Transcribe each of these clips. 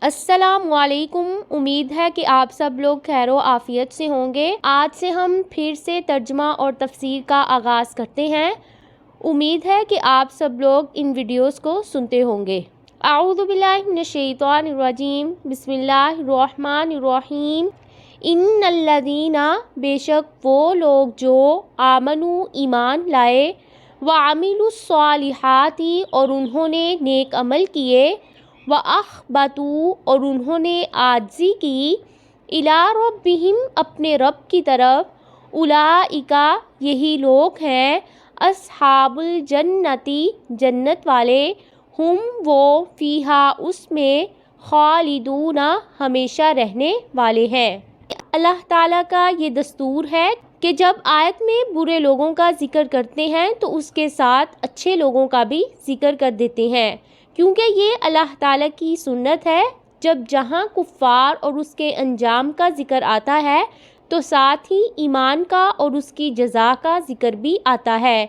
السلام علیکم، امید ہے کہ آپ سب لوگ خیر و عافیت سے ہوں گے۔ آج سے ہم پھر سے ترجمہ اور تفسیر کا آغاز کرتے ہیں۔ امید ہے کہ آپ سب لوگ ان ویڈیوز کو سنتے ہوں گے۔ اعوذ باللہ من الشیطان الرجیم، بسم اللہ الرحمن الرحیم۔ ان الذین، بے شک وہ لوگ جو آمنوا ایمان لائے، وعملوا الصالحات اور انہوں نے نیک عمل کیے، وَأَخْبَتُوا اور انہوں نے عاجزی کی، إِلَىٰ رَبِّهِمْ اپنے رب کی طرف، أُولَٰئِکَ یہی لوگ ہیں، أَصْحَابُ الْجَنَّةِ جنت والے، ہم وہ فیہا اس میں، خالدون ہمیشہ رہنے والے ہیں۔ اللہ تعالیٰ کا یہ دستور ہے کہ جب آیت میں برے لوگوں کا ذکر کرتے ہیں تو اس کے ساتھ اچھے لوگوں کا بھی ذکر کر دیتے ہیں، کیونکہ یہ اللہ تعالیٰ کی سنت ہے۔ جب جہاں کفار اور اس کے انجام کا ذکر آتا ہے تو ساتھ ہی ایمان کا اور اس کی جزا کا ذکر بھی آتا ہے۔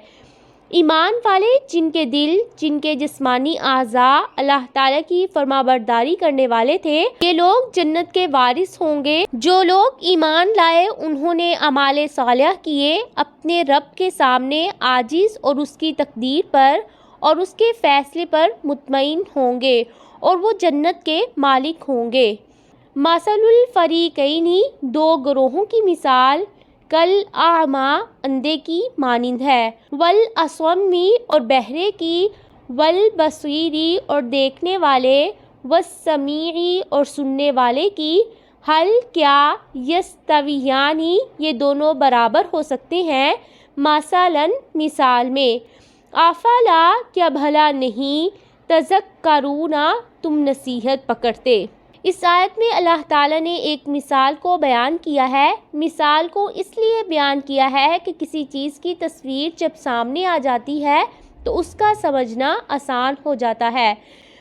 ایمان والے جن کے دل، جن کے جسمانی اعضاء اللہ تعالیٰ کی فرما برداری کرنے والے تھے، یہ لوگ جنت کے وارث ہوں گے۔ جو لوگ ایمان لائے، انہوں نے اعمال صالح کیے، اپنے رب کے سامنے عاجز اور اس کی تقدیر پر اور اس کے فیصلے پر مطمئن ہوں گے اور وہ جنت کے مالک ہوں گے۔ مثل الفریقین، دو گروہوں کی مثال، کل اعمیٰ اندھے کی مانند ہے، والاصم اور بہرے کی، والبصیر اور دیکھنے والے، والسمیع اور سننے والے کی، حل کیا یستویان یہ دونوں برابر ہو سکتے ہیں، مثلاً مثال میں، افلا کیا بھلا نہیں، تذکرون تم نصیحت پکڑتے۔ اس آیت میں اللہ تعالیٰ نے ایک مثال کو بیان کیا ہے۔ مثال کو اس لیے بیان کیا ہے کہ کسی چیز کی تصویر جب سامنے آ جاتی ہے تو اس کا سمجھنا آسان ہو جاتا ہے۔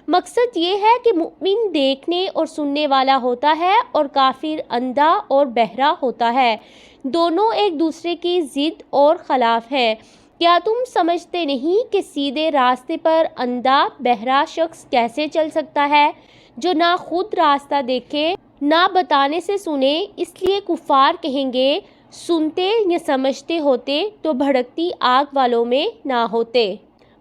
مقصد یہ ہے کہ مومن دیکھنے اور سننے والا ہوتا ہے اور کافر اندھا اور بہرا ہوتا ہے۔ دونوں ایک دوسرے کی ضد اور خلاف ہیں۔ کیا تم سمجھتے نہیں کہ سیدھے راستے پر اندھا بہرا شخص کیسے چل سکتا ہے، جو نہ خود راستہ دیکھے نہ بتانے سے سنے؟ اس لیے کفار کہیں گے، سنتے یا سمجھتے ہوتے تو بھڑکتی آگ والوں میں نہ ہوتے۔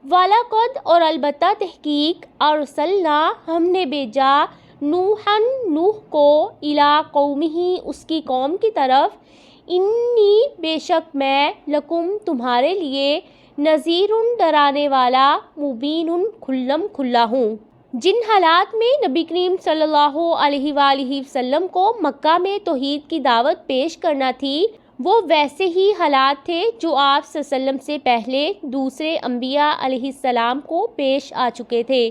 وَلَقَدْ اور البتہ تحقیق، ارسلنا ہم نے بھیجا، نوح کو، الی قومہ اس کی قوم کی طرف، انی بے شک میں، لکم تمہارے لیے، نذیر ڈرانے والا، مبین کھلم کھلا ہوں۔ جن حالات میں نبی کریم صلی اللہ علیہ وآلہ وسلم کو مکہ میں توحید کی دعوت پیش کرنا تھی، وہ ویسے ہی حالات تھے جو آپ صلی اللہ علیہ وسلم سے پہلے دوسرے انبیاء علیہ السلام کو پیش آ چکے تھے۔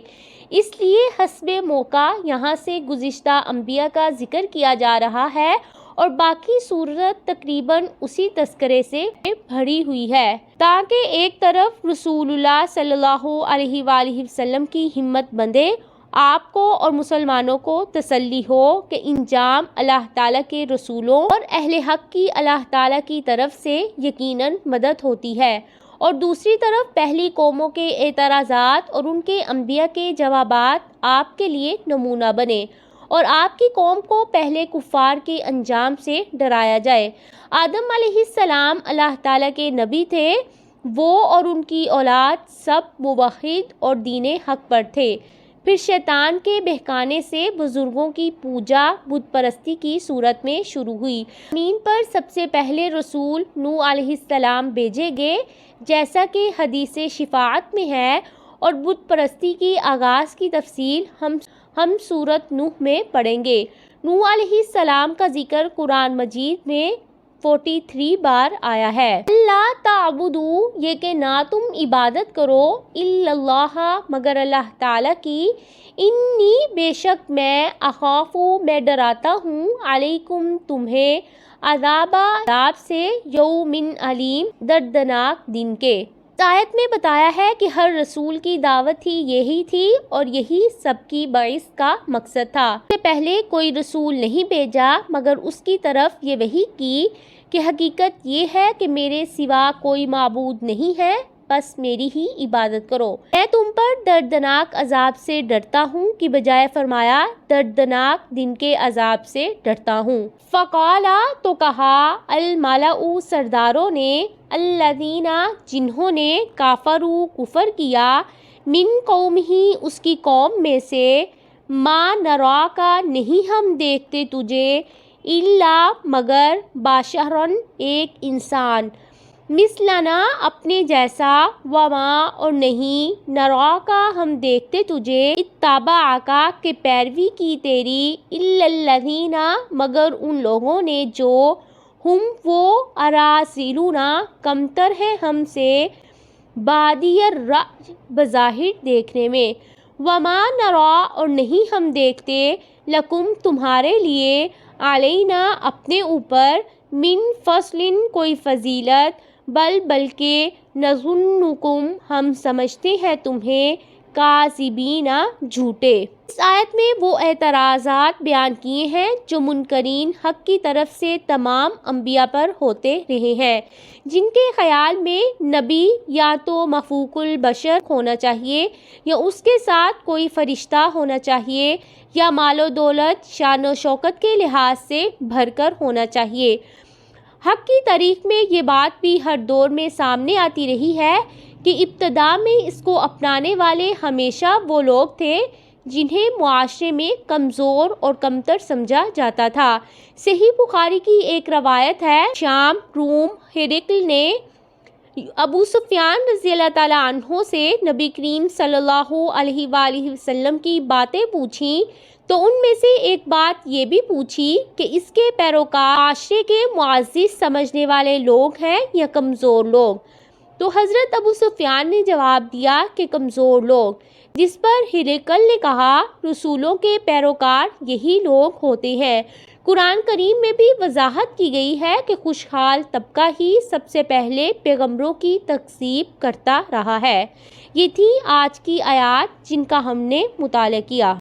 اس لیے حسب موقع یہاں سے گزشتہ انبیاء کا ذکر کیا جا رہا ہے اور باقی صورت تقریباً اسی تذکرے سے بھری ہوئی ہے، تاکہ ایک طرف رسول اللہ صلی اللہ علیہ وآلہ وسلم کی ہمت بندھے، آپ کو اور مسلمانوں کو تسلی ہو کہ انجام اللہ تعالیٰ کے رسولوں اور اہل حق کی اللہ تعالیٰ کی طرف سے یقیناً مدد ہوتی ہے، اور دوسری طرف پہلی قوموں کے اعتراضات اور ان کے انبیاء کے جوابات آپ کے لیے نمونہ بنے اور آپ کی قوم کو پہلے کفار کے انجام سے ڈرایا جائے۔ آدم علیہ السلام اللہ تعالیٰ کے نبی تھے، وہ اور ان کی اولاد سب موحد اور دین حق پر تھے۔ پھر شیطان کے بہکانے سے بزرگوں کی پوجا بت پرستی کی صورت میں شروع ہوئی۔ زمین پر سب سے پہلے رسول نوح علیہ السلام بھیجے گئے، جیسا کہ حدیث شفاعت میں ہے، اور بت پرستی کی آغاز کی تفصیل ہم سورۃ نوح میں پڑھیں گے۔ نوح علیہ السلام کا ذکر قرآن مجید میں 43 بار آیا ہے۔ اللہ تعبدوا یہ کہ نہ تم عبادت کرو، الا اللہ مگر اللہ تعالیٰ کی، انی بے شک میں، اخاف میں ڈراتا ہوں، علیکم تمہیں، عذاب سے، یوم علیم دردناک دن کے۔ آیت میں بتایا ہے کہ ہر رسول کی دعوت ہی یہی تھی اور یہی سب کی بعث کا مقصد تھا۔ اس سے پہلے کوئی رسول نہیں بھیجا مگر اس کی طرف یہ وحی کی کہ حقیقت یہ ہے کہ میرے سوا کوئی معبود نہیں ہے بس میری ہی عبادت کرو۔ میں تم پر دردناک عذاب سے ڈرتا ہوں کی بجائے فرمایا دردناک دن کے عذاب سے ڈرتا ہوں۔ فقالا تو کہا الملأ سرداروں نے الذین جنہوں نے کافروا کفر کیا من قومہ اس کی قوم میں سے ما نراک نہیں ہم دیکھتے تجھے الا مگر بشرا ایک انسان مثلنا اپنے جیسا وما اور نہیں نراک ہم دیکھتے تجھے اتبعک کہ پیروی کی تیری الا الذین مگر ان لوگوں نے جو ہم وہ اراذلنا کمتر ہے ہم سے بادی الرأی بظاہر دیکھنے میں وما نرا اور نہیں ہم دیکھتے لکم تمہارے لیے علینا اپنے اوپر من فضل کوئی فضیلت بلکہ نظنکم ہم سمجھتے ہیں تمہیں کاذبین جھوٹے۔ اس آیت میں وہ اعتراضات بیان کیے ہیں جو منکرین حق کی طرف سے تمام انبیاء پر ہوتے رہے ہیں، جن کے خیال میں نبی یا تو مفوق البشر ہونا چاہیے یا اس کے ساتھ کوئی فرشتہ ہونا چاہیے یا مال و دولت شان و شوکت کے لحاظ سے بھر کر ہونا چاہیے۔ حق کی تاریخ میں یہ بات بھی ہر دور میں سامنے آتی رہی ہے کہ ابتدا میں اس کو اپنانے والے ہمیشہ وہ لوگ تھے جنہیں معاشرے میں کمزور اور کمتر سمجھا جاتا تھا۔ صحیح بخاری کی ایک روایت ہے، شام روم ہرقل نے ابو سفیان رضی اللہ تعالیٰ عنہ سے نبی کریم صلی اللہ علیہ وآلہ وسلم کی باتیں پوچھیں تو ان میں سے ایک بات یہ بھی پوچھی کہ اس کے پیروکار معاشرے کے معزز سمجھنے والے لوگ ہیں یا کمزور لوگ؟ تو حضرت ابو سفیان نے جواب دیا کہ کمزور لوگ، جس پر ہرقل نے کہا رسولوں کے پیروکار یہی لوگ ہوتے ہیں۔ قرآن کریم میں بھی وضاحت کی گئی ہے کہ خوشحال طبقہ ہی سب سے پہلے پیغمبروں کی تکذیب کرتا رہا ہے۔ یہ تھی آج کی آیات جن کا ہم نے مطالعہ کیا۔